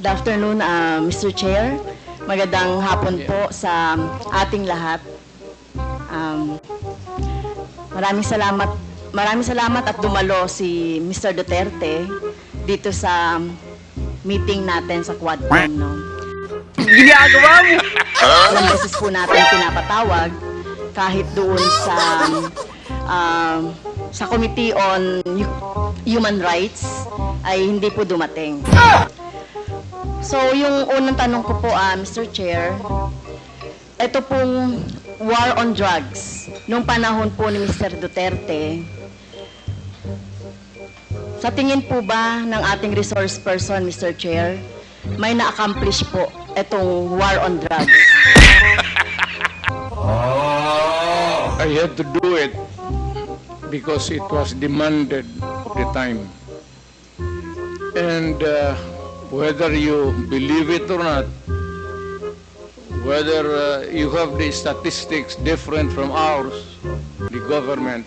Good afternoon, Mr. Chair. Magandang hapon po sa ating lahat. Maraming salamat at dumalo si Mr. Duterte dito sa meeting natin sa Quadcom. No? Ginagawa mo! Ilang beses po natin pinapatawag kahit doon sa Committee on Human Rights ay hindi po dumating. So, yung unang tanong ko po, Mr. Chair, ito pong war on drugs, nung panahon po ni Mr. Duterte, sa tingin po ba ng ating resource person, Mr. Chair, may na-accomplish po itong war on drugs? I had to do it because it was demanded at the time. And whether you believe it or not, whether you have the statistics different from ours, the government,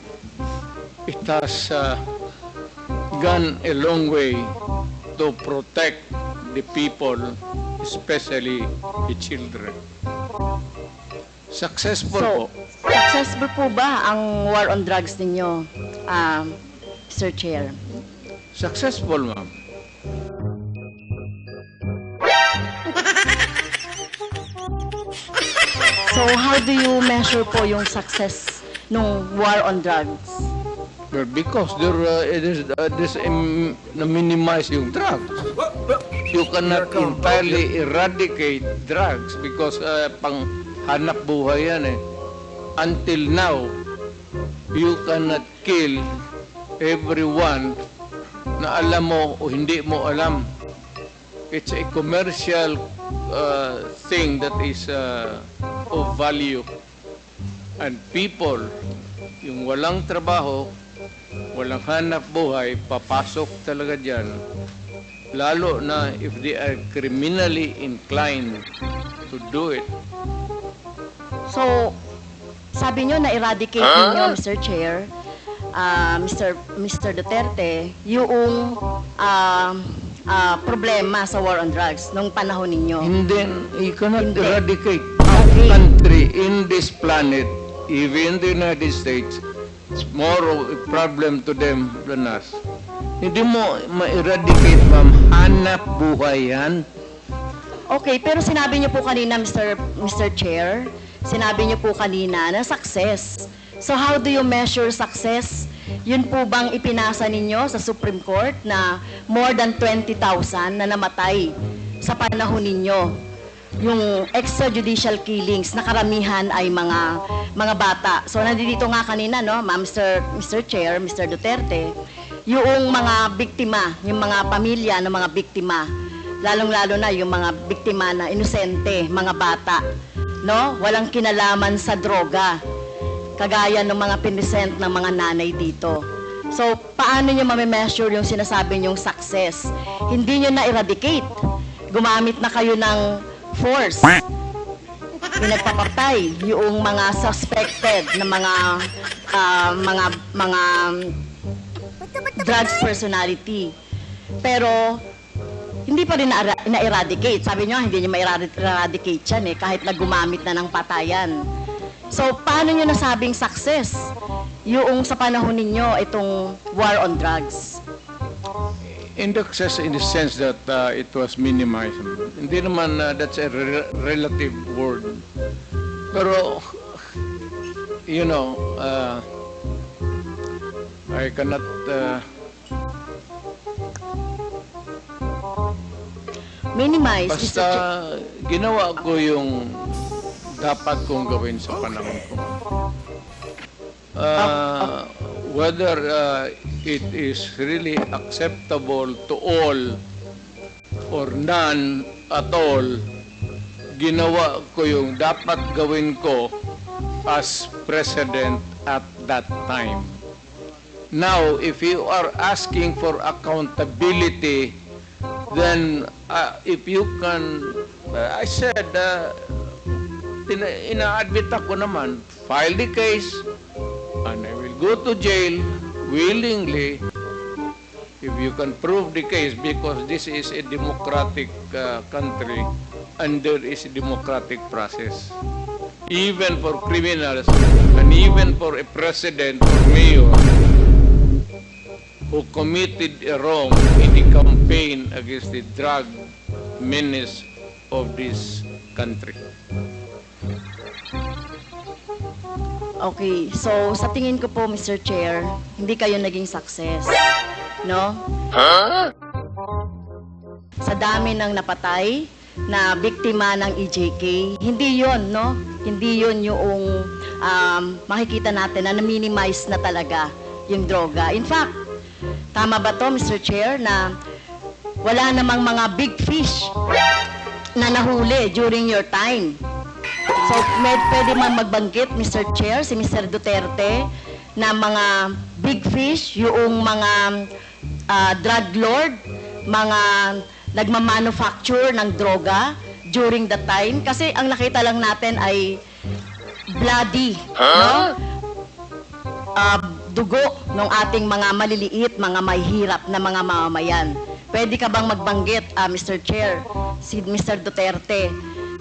it has gone a long way to protect the people, especially the children. Successful po. Successful po ba ang war on drugs ninyo, Mr. Chair? Successful, ma'am. So, how do you measure po yung success nung war on drugs? Well, because there's minimize yung drugs. You cannot entirely eradicate drugs because pang hanap buhay yan eh. Until now, you cannot kill everyone na alam mo o hindi mo alam. It's a commercial thing that is of value. And people, yung walang trabaho, walang hanap buhay, papasok talaga dyan. Lalo na if they are criminally inclined to do it. So, sabi nyo na-eradicate ninyo, Mr. Chair, Mr. Duterte, yung problema sa war on drugs nung panahon ninyo. And then, you cannot Hindi. eradicate Okay. country in this planet, even the United States. It's more of a problem to them than us. Hindi mo ma-eradicate, ma'am. Hanap buhay yan. Okay, pero sinabi niyo po kanina, Mr. Chair, sinabi niyo po kanina na success. So how do you measure success? Yun po bang ipinasa ninyo sa Supreme Court na more than 20,000 na namatay sa panahon ninyo? Yung extrajudicial killings na karamihan ay mga bata. So nandito nga kanina, no, Mr. Chair, Mr. Duterte, yung mga biktima, yung mga pamilya ng mga biktima, lalong-lalo na yung mga biktima na inosente, mga bata, no? Walang kinalaman sa droga, kagaya ng mga pinisent ng mga nanay dito. So, paano nyo mame-measure yung sinasabi nyong success? Hindi nyo na-eradicate. Gumamit na kayo ng force. Pinagpapatay yung mga suspected na mga drugs personality. Pero, hindi pa rin na-eradicate. Sabi nyo, hindi nyo ma-eradicate yan eh, kahit na gumamit na ng patayan. So, paano nyo nasabing success yung sa panahon ninyo itong war on drugs? In the sense that it was minimized. Hindi naman that's a relative word. Pero, you know, I cannot... Minimize, basta Mr. Chair. ginawa ko yung dapat kong gawin sa panahon ko. Whether it is really acceptable to all or none at all, ginawa ko yung dapat gawin ko as president at that time. Now, if you are asking for accountability, then if you can, I said, ina-admit ako naman, file the case, and I will go to jail willingly if you can prove the case, because this is a democratic country and there is a democratic process. Even for criminals and even for a president or mayor who committed a wrong in the campaign against the drug menace of this country. Okay, so sa tingin ko po, Mr. Chair, hindi kayo naging success. No? Sa dami ng napatay na biktima ng EJK, hindi yon, no? Hindi yon yung makikita natin na na-minimize na talaga yung droga. In fact, tama ba to, Mr. Chair, na wala namang mga big fish na nahuli during your time? So, pwede man magbanggit, Mr. Chair, si Mr. Duterte, na mga big fish, yung mga drug lord, mga nagmamanufacture ng droga during the time. Kasi ang nakita lang natin ay bloody, no? Dugo ng ating mga maliliit, mga mahihirap na mga mamamayan. Pwede ka bang magbanggit, Mr. Chair, si Mr. Duterte,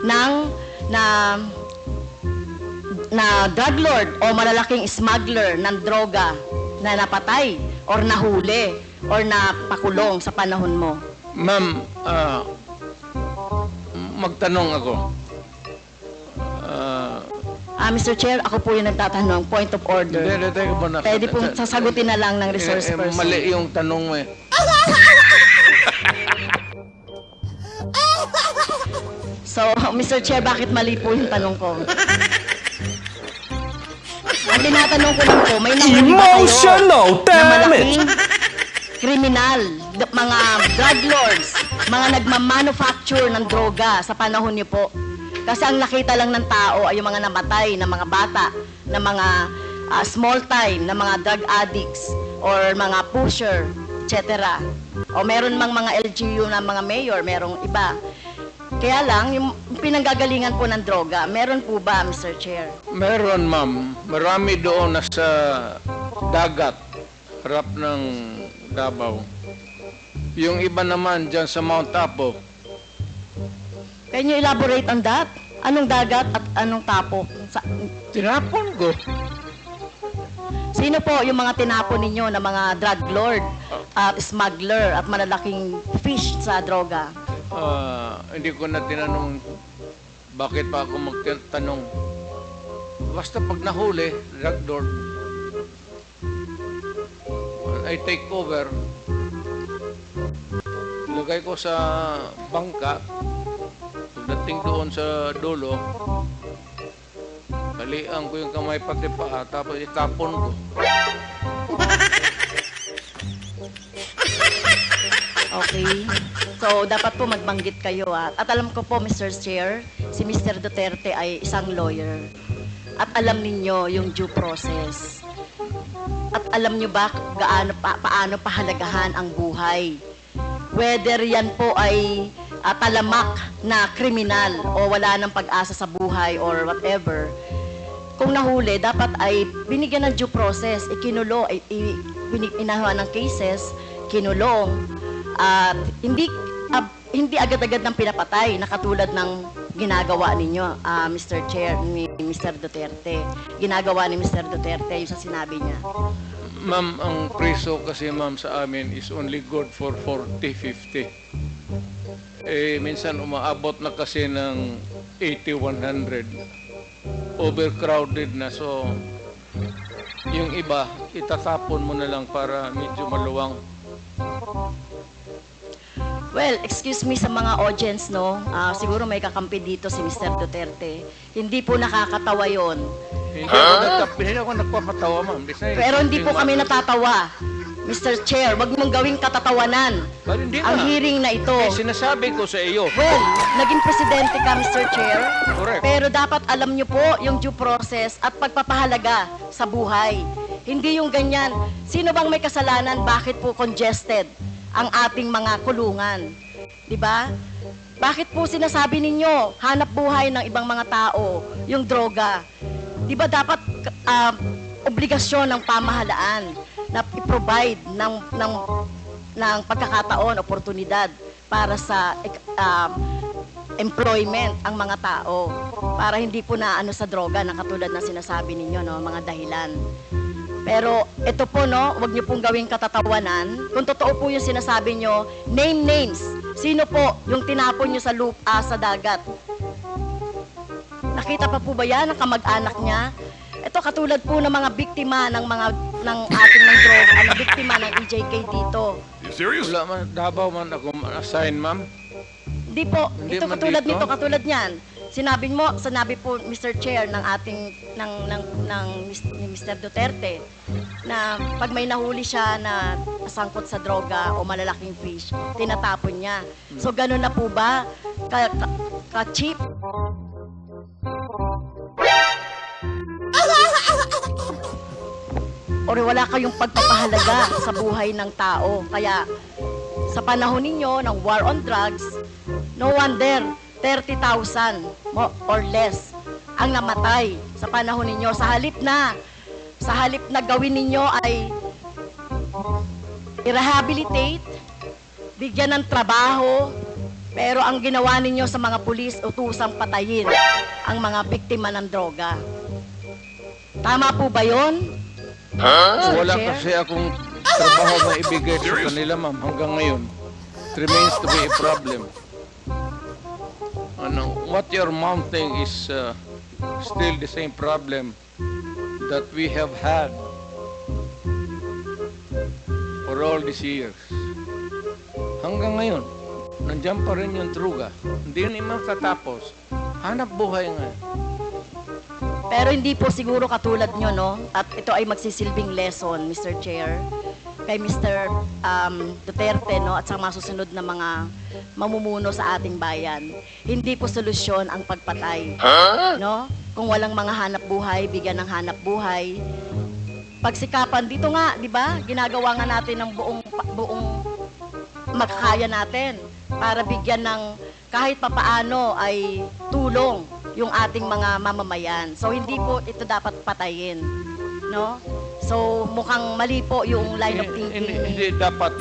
na drug lord o malalaking smuggler ng droga na napatay or nahuli or napakulong sa panahon mo? Ma'am, magtanong ako. Mr. Chair, ako po yung nagtatanong, point of order. Hindi, teka muna. Pwede pong sasagutin na lang ng resource person. Mali yung tanong mo eh. So, Mr. Chair, bakit mali po yung tanong ko? Ang tinatanong ko lang po, may nahuli ba kayo Emotional na damage! malaking kriminal, mga drug lords, mga nagmamanufacture ng droga sa panahon niyo po? Kasi ang nakita lang ng tao ay yung mga namatay na mga bata, na mga small time, na mga drug addicts, or mga pusher, etc. O meron mang mga LGU na mga mayor, merong iba. Kaya lang, yung pinanggagalingan po ng droga, meron po ba, Mr. Chair? Meron, ma'am. Marami doon nasa dagat, harap ng Davao. Yung iba naman dyan sa Mount Apo. Can you elaborate on that? Anong dagat at anong tapo? Tinapon ko. Sino po yung mga tinapon ninyo na mga drug lord at smuggler at malalaking fish sa droga? Hindi ko na tinanong bakit pa ako magtanong. Basta pag nahuli, drug lord, I take over. Lagay ko sa bangka. Pagdating doon sa dulo, balian ko yung kamay pati paa, tapos itapon ko. Okay. So, dapat po magbanggit kayo. At alam ko po, Mr. Chair, si Mr. Duterte ay isang lawyer. At alam ninyo yung due process. At alam nyo ba paano pahalagahan ang buhay? Whether yan po ay talamak na kriminal o wala ng pag-asa sa buhay or whatever, kung nahuli, dapat ay binigyan ng due process, ikinulo, inahawa ng cases, kinulong, at hindi agad-agad ng pinapatay na katulad ng ginagawa ninyo, Mr. Chair, ni Mr. Duterte. Ginagawa ni Mr. Duterte yung sa sinabi niya. Ma'am, ang preso kasi ma'am sa amin is only good for 40-50. Minsan umaabot na kasi ng 80-100. Overcrowded na, so yung iba, itatapon mo na lang para medyo maluwang. Well, excuse me sa mga audience, no? Siguro may kakampi dito si Mr. Duterte. Hindi po nakakatawa yon. Hindi ako nagpapatawa, ma'am. Pero hindi po kami natatawa. Mr. Chair, wag mong gawing katatawanan Hindi ang na. hearing na ito. Sinasabi ko sa iyo. Well, naging presidente ka, Mr. Chair. Correct. Pero dapat alam niyo po yung due process at pagpapahalaga sa buhay. Hindi yung ganyan. Sino bang may kasalanan? Bakit po congested ang ating mga kulungan? Diba? Bakit po sinasabi ninyo, hanap buhay ng ibang mga tao, yung droga? Diba dapat obligasyon ng pamahalaan na i-provide ng ng pagkakataon, oportunidad para sa employment ang mga tao para hindi po na ano sa droga na katulad na sinasabi ninyo, no, mga dahilan. Pero ito po, no, wag niyo pong gawing katatawanan. Kung totoo po yung sinasabi niyo, name names. Sino po yung tinapon niyo sa sa dagat? Nakita pa po ba yan ang kamag-anak niya? Ito katulad po ng mga biktima ng ating ng droga, biktima ng EJK dito. You serious? Wala man, Davao man ako assign, ma'am. Hindi po, Hindi ito man katulad dito? nito, katulad niyan. Sinabi po Mr. Chair ng ating ni Mr. Duterte na pag may nahuli siya na sangkot sa droga o malalaking fish, tinatapon niya. So ganun na po ba ka-cheap? Or wala kayong pagpapahalaga sa buhay ng tao. Kaya sa panahon ninyo ng war on drugs, no wonder 30,000 or less ang namatay sa panahon ninyo. Sa halip na gawin ninyo ay i-rehabilitate, bigyan ng trabaho, pero ang ginawa ninyo sa mga pulis, utusang patayin ang mga biktima ng droga. Tama po ba yun? Wala Chair? kasi akong trabaho na ibigay sa kanila, ma'am, hanggang ngayon. It remains to be a problem. What you're mounting is still the same problem that we have had for all these years. Hanggang ngayon, nandiyan pa rin yung droga. Hindi yun matatapos. Hanap buhay nga. Pero hindi po siguro katulad nyo, no? At ito ay magsisilbing lesson, Mr. Chair, kay Mr. Duterte, no? At sa mga susunod na mga mamumuno sa ating bayan. Hindi po solusyon ang pagpatay, no? Kung walang mga hanap buhay, bigyan ng hanap buhay. Pagsikapan, dito nga, di ba? Ginagawa nga natin ng buong makakaya natin para bigyan ng kahit papaano ay tulong yung ating mga mamamayan. So hindi po ito dapat patayin, no? So mukhang mali po yung line of thinking Hindi ni dapat.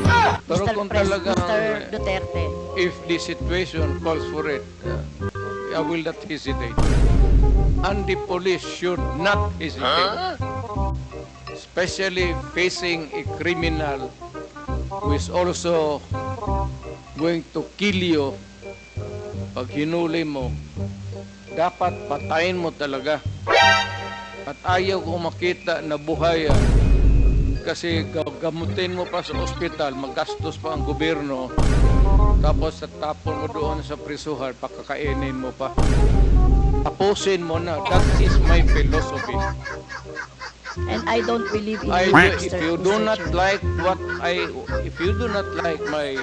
Pero Mr. kung Mr. talagang Duterte. if the situation calls for it, I will not hesitate. And the police should not hesitate. Especially facing a criminal who is also going to kill you. Pag hinuli mo, dapat patayin mo talaga. At ayaw ko makita na buhay yan. Kasi gamutin mo pa sa ospital, magastos pa ang gobyerno. Tapos tapon mo doon sa prisuhan, pakakainin mo pa. Tapusin mo na. That is my philosophy. And I don't believe in you, If you do not like if you do not like my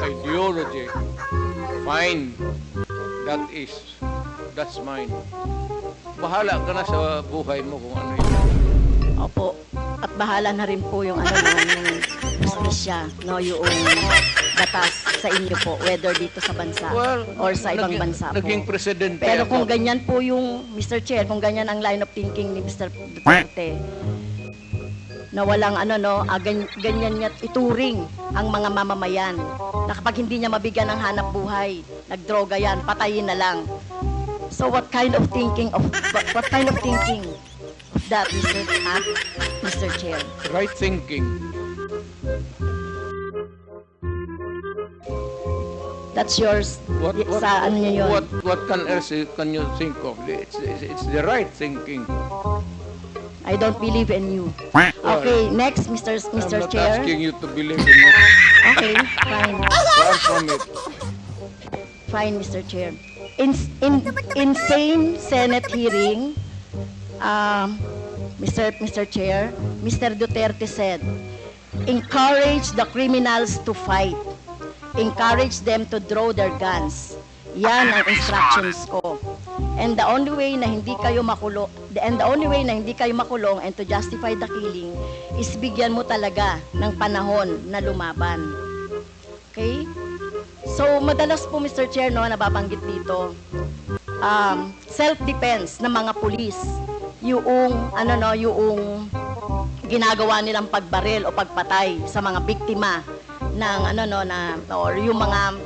ideology, fine. That's mine. Bahala ka na sa buhay mo kung ano yun. Opo. At bahala na rin po yung yung justisya, no, yung batas sa inyo po, whether dito sa bansa or sa ibang bansa po. Naging presidente Pero kung ako. ganyan po yung, Mr. Chair, kung ganyan ang line of thinking ni Mr. Duterte, na walang ganyan niya ituring ang mga mamamayan, na kapag hindi niya mabigyan ng hanap buhay, nagdroga yan, patayin na lang. So what kind of thinking of that, Mr. Chair? Right thinking. That's yours. Sa ano niyo yun? What else can you think of? It's the right thinking. I don't believe in you. Okay, next, Mr. I'm not Chair. asking you to believe in it. Okay, fine. Far from it. Fine, Mr. Chair. In same Senate hearing, Mr. Chair, Mr. Duterte said, encourage the criminals to fight. Encourage them to draw their guns. Yan ang instructions ko. And the only way na hindi kayo makulong, and to justify the killing is bigyan mo talaga ng panahon na lumaban. Okay? So, madalas po, Mr. Chair, no, nababanggit dito, self-defense ng mga pulis, yung ginagawa nilang pagbaril o pagpatay sa mga biktima ng or yung mga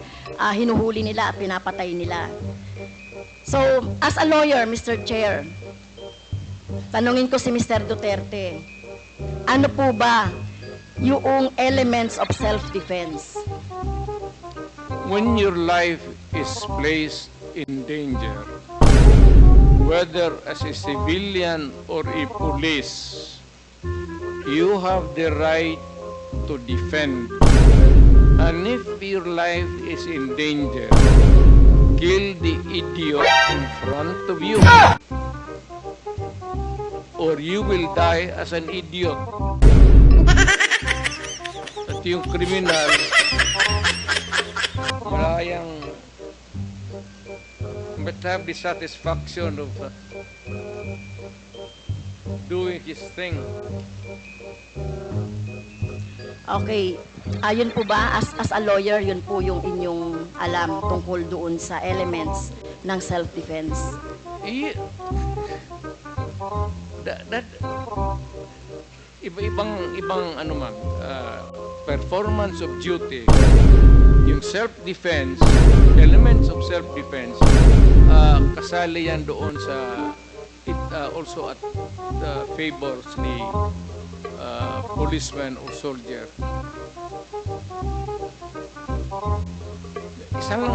hinuhuli nila at pinapatay nila. So, as a lawyer, Mr. Chair, tanungin ko si Mr. Duterte, ano po ba yung elements of self-defense? When your life is placed in danger, whether as a civilian or a police, you have the right to defend. And if your life is in danger, kill the idiot in front of you, or you will die as an idiot. At yung kriminal, wala yang but have the satisfaction of doing his thing. Okay, yun po ba, as a lawyer, yun po yung inyong alam tungkol doon sa elements ng self-defense? That ibang ano ma'am, performance of duty, yung self-defense, elements of self-defense, kasali yan doon sa also at the favors ni policeman or soldier.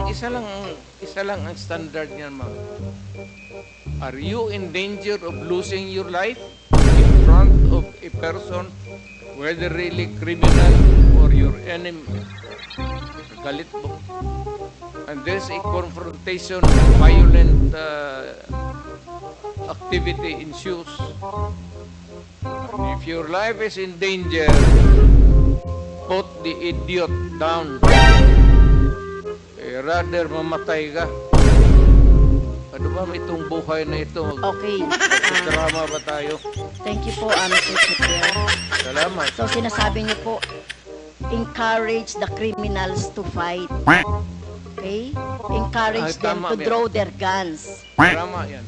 Isa lang ang standard niyan, ma'am. Are you in danger of losing your life in front of a person, whether really criminal or your enemy? Galit mo. And there's a confrontation, violent activity ensues. And if your life is in danger, put the idiot down. Rather mamatay ka. Ano ba itong buhay na ito? Okay. Drama ba tayo? Thank you po, Mr. Chair. Salamat. So, sinasabi niyo po, encourage the criminals to fight. Okay? Encourage them tama to yan. draw their guns. Drama yan.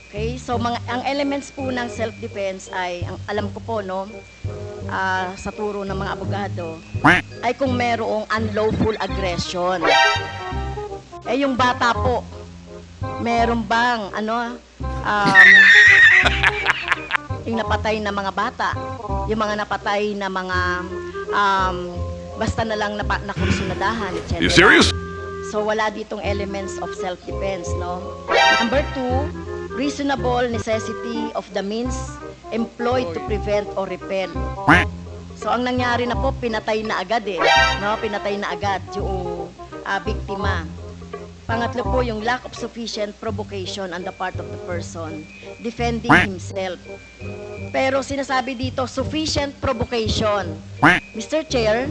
Okay? So, ang elements po ng self-defense ay, ang alam ko po, no, sa turo ng mga abogado, ay kung merong unlawful aggression. Eh, yung bata po, meron bang, yung napatay na mga bata, yung mga napatay na mga, basta na lang nakursunadahan, etc. You serious? So, wala ditong elements of self-defense, no? Number 2, reasonable necessity of the means employed to prevent or repel. So, ang nangyari na po, pinatay na agad no? Pinatay na agad yung biktima. Pangatlo po, yung lack of sufficient provocation on the part of the person defending himself. Pero sinasabi dito, sufficient provocation. Mr. Chair,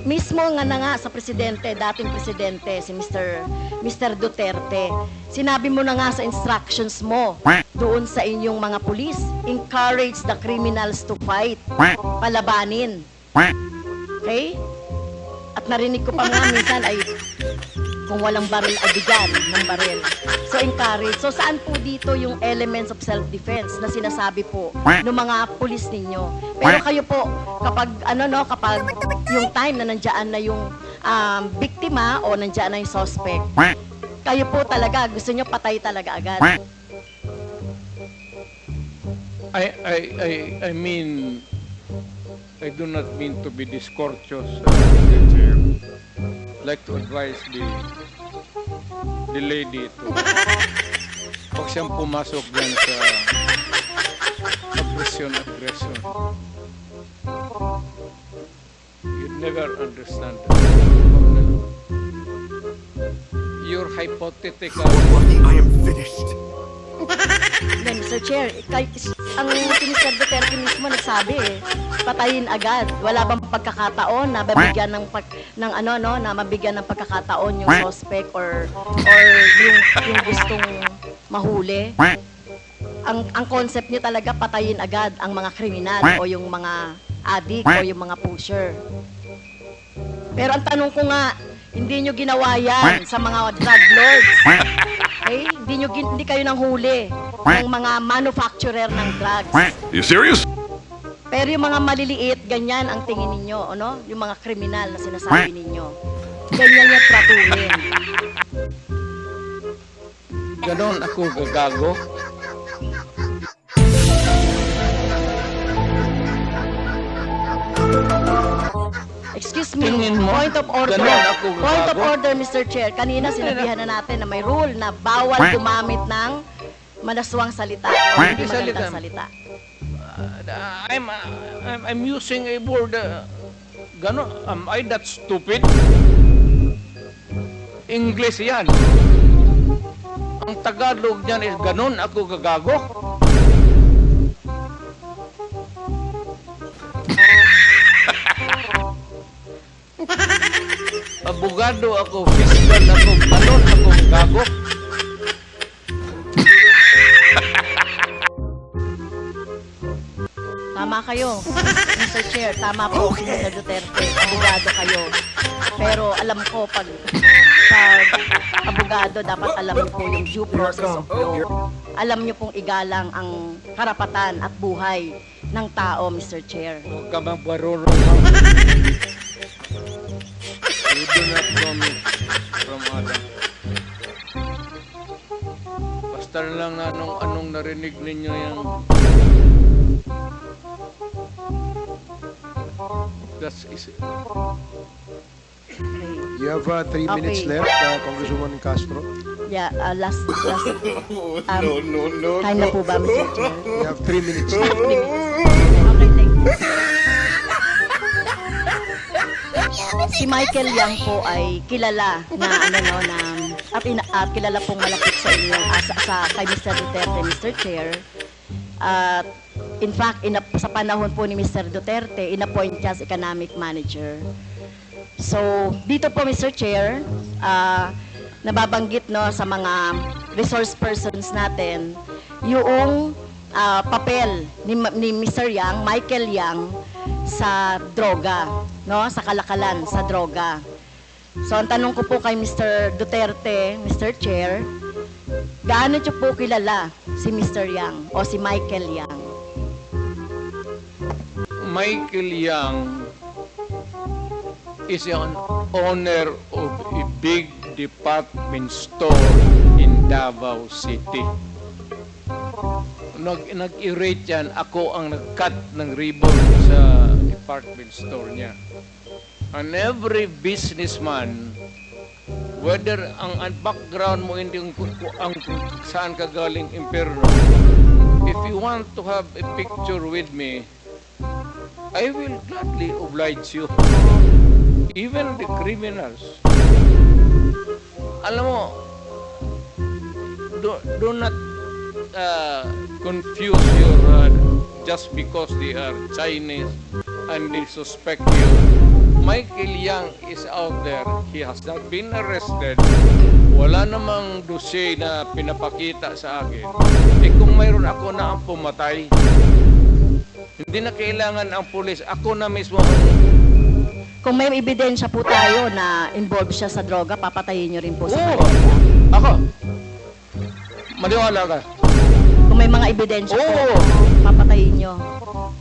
mismo nga sa presidente, dating presidente, si Mr. Duterte, sinabi mo na nga sa instructions mo doon sa inyong mga pulis, encourage the criminals to fight, palabanin. Okay? At narinig ko pa nga minsan ay kung walang baril, abigan ng baril. So, encourage. So, saan po dito yung elements of self-defense na sinasabi po ng mga pulis ninyo? Pero kayo po, kapag yung time na nandiyan na yung biktima o nandiyan na yung suspect, kayo po talaga, gusto nyo patay talaga agad. I mean, I do not mean to be discourteous. Like to advise the lady to huwag siyang pumasok dyan sa aggression. You'd never understand. You're hypothetical. I am finished. Then, Mr. Chair, ang si Mr. Duterte mismo nagsabi patayin agad. Wala bang pagkakataon na mabigyan na mabigyan ng pagkakataon yung suspect or yung gustong mahuli? Ang concept niyo talaga patayin agad ang mga kriminal o yung mga addict o yung mga pusher. Pero ang tanong ko nga, hindi nyo ginawa yan sa mga drug lords. Okay? Hindi kayo nang huli ng mga manufacturer ng drugs. You serious? Pero yung mga maliliit, ganyan ang tingin ninyo, ano? Yung mga kriminal na sinasabi ninyo. Ganyan yung tratuhin. Ganon ako gagago. Excuse me, Tingin mo, point of order. ganon ako Point of gagago? order, Mr. Chair. Kanina sinabihan na natin na may rule na bawal gumamit ng manaswang salita o hindi magandang salita. I'm using a word. Ganon, am I that stupid? English yan. Ang Tagalog niyan is ganon ako gagago. Abogado ako, fiscal ako, ganon ako gago. Tama kayo, Mr. Chair. Tama po si Mr. Duterte. Abogado kayo. Pero alam ko, pag abogado, dapat alam niyo po yung due process of law. Alam niyo pong igalang ang karapatan at buhay ng tao, Mr. Chair. Huwag ka magbarurong, ma'am. You do not know me from Adam. Basta lang na anong narinig ninyo yan. That's is Okay. You have 3 minutes Okay. left, Congresswoman Castro. Yeah, last time na po ba, Mr. Chair? You have 3 minutes Okay, left. thank you. Si Michael Yang po ay kilala na at kilala pong malapit sa inyo sa kay Mr. Duterte, Mr. Chair. At in fact, sa panahon po ni Mr. Duterte, inappoint siya as economic manager. So, dito po, Mr. Chair, nababanggit no, sa mga resource persons natin, yung papel ni Mr. Yang, Michael Yang, sa droga, no, sa kalakalan, sa droga. So, ang tanong ko po kay Mr. Duterte, Mr. Chair, gaano niyo po kilala si Mr. Yang o si Michael Yang? Michael Yang is an owner of a big department store in Davao City. Nag-irate yan, ako ang nag-cut ng ribbon sa department store niya. And every businessman, whether ang background mo hindi ang saan ka galing impyerno, if you want to have a picture with me, I will gladly oblige you. Even the criminals. Alam mo, do not confuse your just because they are Chinese and they suspect you. Michael Yang is out there. He has not been arrested. Wala namang dossier na pinapakita sa akin. Eh kung mayroon ako na ang pumatay, hindi na kailangan ang pulis. Ako na mismo ang... Kung may ebidensya po tayo na involved siya sa droga, papatayin niyo rin po sa Oo. Michael Yang. Ako. Maniwala ka. Kung may mga ebidensya po, Oo. papatayin niyo.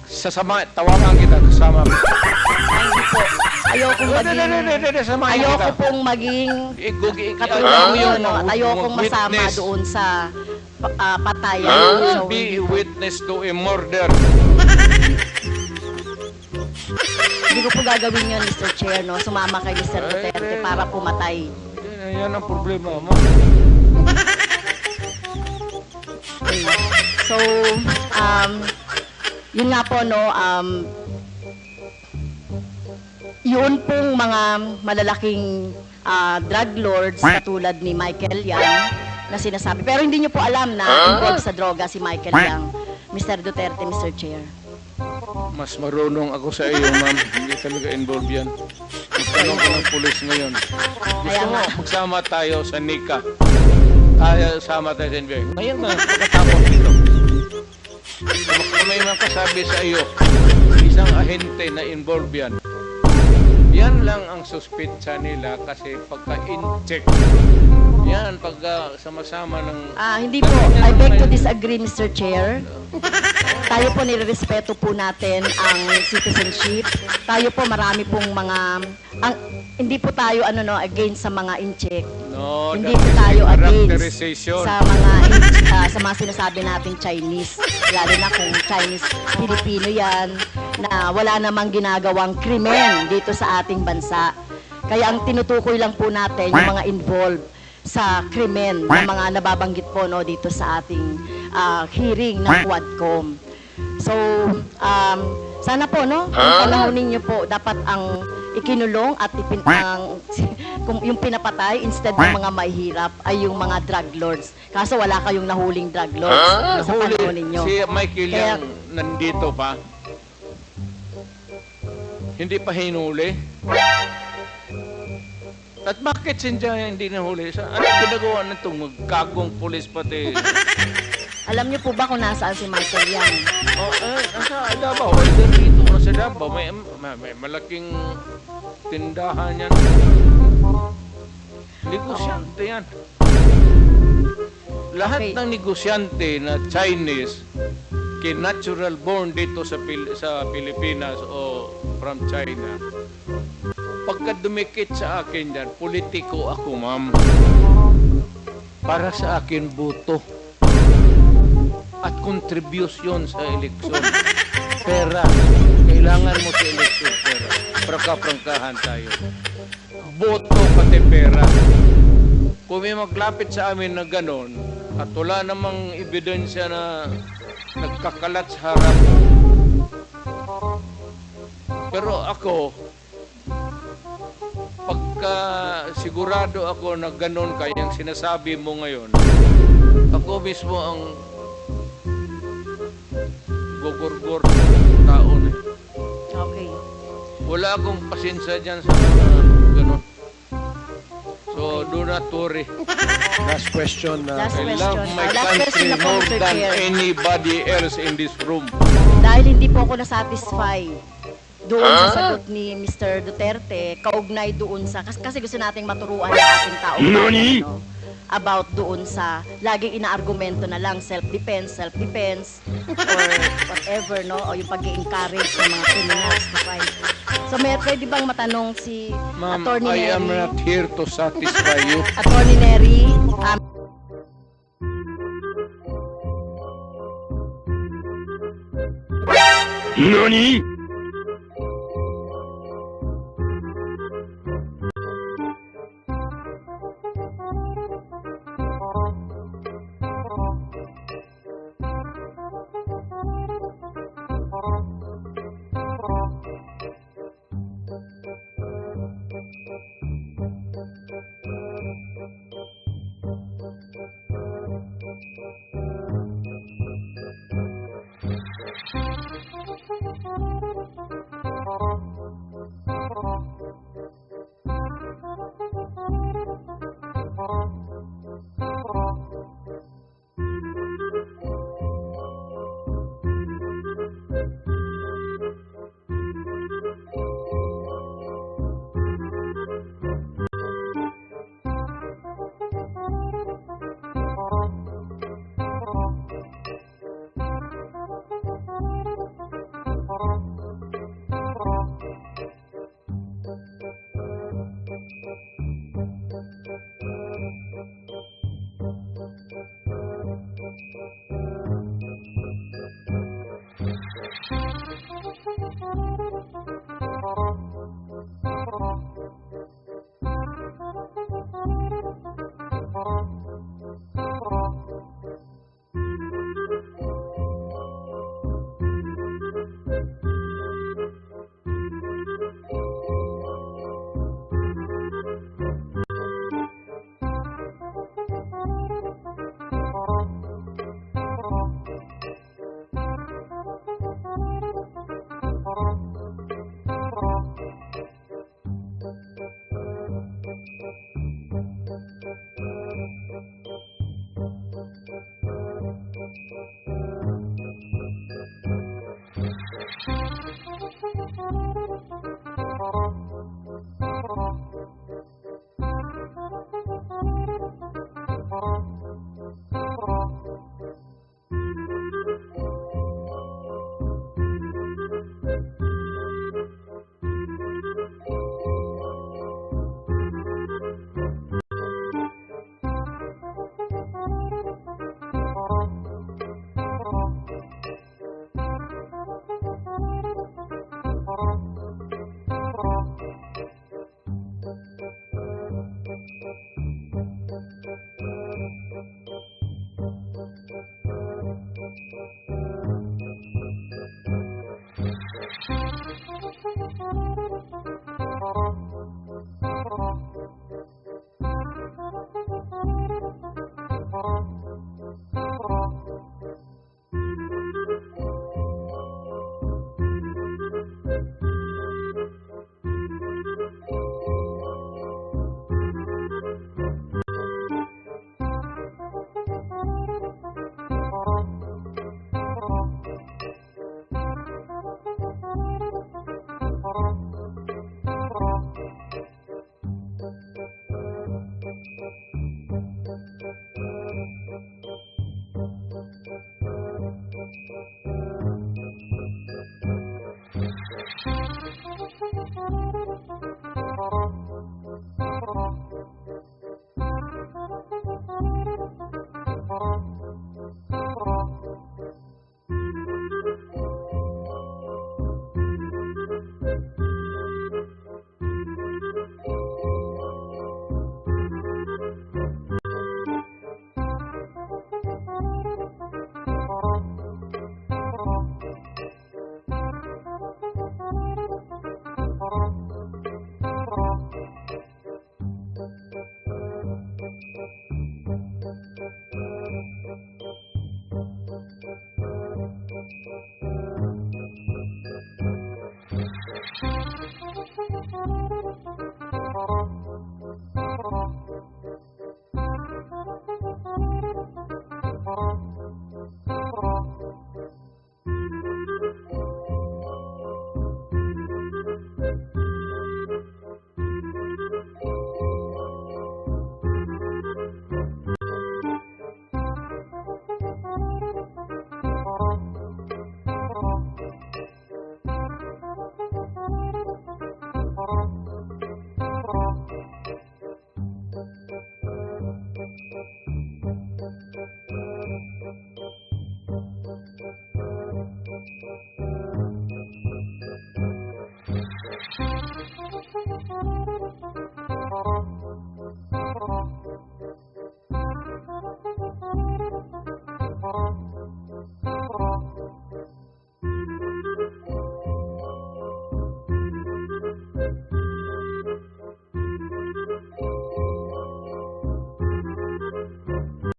Sasama, tawagan kita kasama. Ay, hindi po. Ayokong ayoko pong maging katulad niyo, no? At ayokong masama doon sa patayan. So, Be a witness to a murder. hindi ko po gagawin yun, Mr. Chair, no? Sumama kay Mr. Duterte para pumatay. Yan ang problema mo. Okay. So, yun nga po, no, yun pong mga malalaking drug lords katulad ni Michael Yang na sinasabi. Pero hindi nyo po alam na involved sa droga si Michael Yang, Mr. Duterte, Mr. Chair. Mas marunong ako sa iyo, ma'am. Hindi talaga involved yan. Magtanong ko ng pulis ngayon. Kaya Gusto mo, nga. magsama tayo sa NICA. Tayo, sama tayo sa NBI. Ngayon na, pagkatapos dito. Kung may makasabi sa iyo, isang ahente na involved yan, yan lang ang suspitsa nila kasi pagka-incheck Yan, pag sama-sama ng... Hindi po. I beg to disagree, Mr. Chair. Tayo po nirerespeto po natin ang citizenship. Tayo po marami pong mga... hindi po tayo against sa mga in-check. No, Hindi that po is tayo a against characterization. sa mga sinasabi nating Chinese. Lalo na kung Chinese Filipino yan na wala namang ginagawang krimen dito sa ating bansa. Kaya ang tinutukoy lang po natin yung mga involved sa krimen ng mga nababanggit po dito sa ating hearing ng Quadcom. So, sana po, kung panahonin niyo po, dapat ang ikinulong at kung yung pinapatay instead ng mga mahihirap ay yung mga drug lords. Kaso wala kayong nahuling drug lords sa panahon ninyo. Si Michael Kaya- yung nandito pa. Hindi pa hinuli. At bakit siya hindi nahuli? Ano ginagawa na itong magkagong pulis pati? Alam niyo po ba kung nasaan si Michael Yang? Nasa Davao. Dito na sa Davao. May malaking tindahan yan. Negosyante yan. Lahat Okay. ng negosyante na Chinese, natural born dito sa Pilipinas o from China, pagka dumikit sa akin yan, politiko ako, ma'am. Para sa akin, buto. At contribution sa eleksyon. Pera. Kailangan mo sa eleksyon, pera. Prangkahan tayo. Boto pati pera. Kung may maglapit sa amin na ganon, at wala namang ebidensya na nagkakalat sa harap mo. Pero ako, pagka sigurado ako na ganon kayang sinasabi mo ngayon, ako mismo ang gugurgur taon eh. Okay. Wala akong pasensya dyan sa mga ganon. So, do not worry. Last question. Last I question. love my Last country question na po, more Mr. than Chair. anybody else in this room. Dahil hindi po ako nasatisfy doon sa sagot ni Mr. Duterte, kaugnay doon sa, kasi gusto nating maturuan ng ating tao about doon sa laging inaargumento na lang self-defense, or whatever, o yung pag-encourage ng mga criminals to fight. So, pwede bang matanong si Ma'am, Attorney I am Neri? not here to satisfy you. Attorney Neri, NANI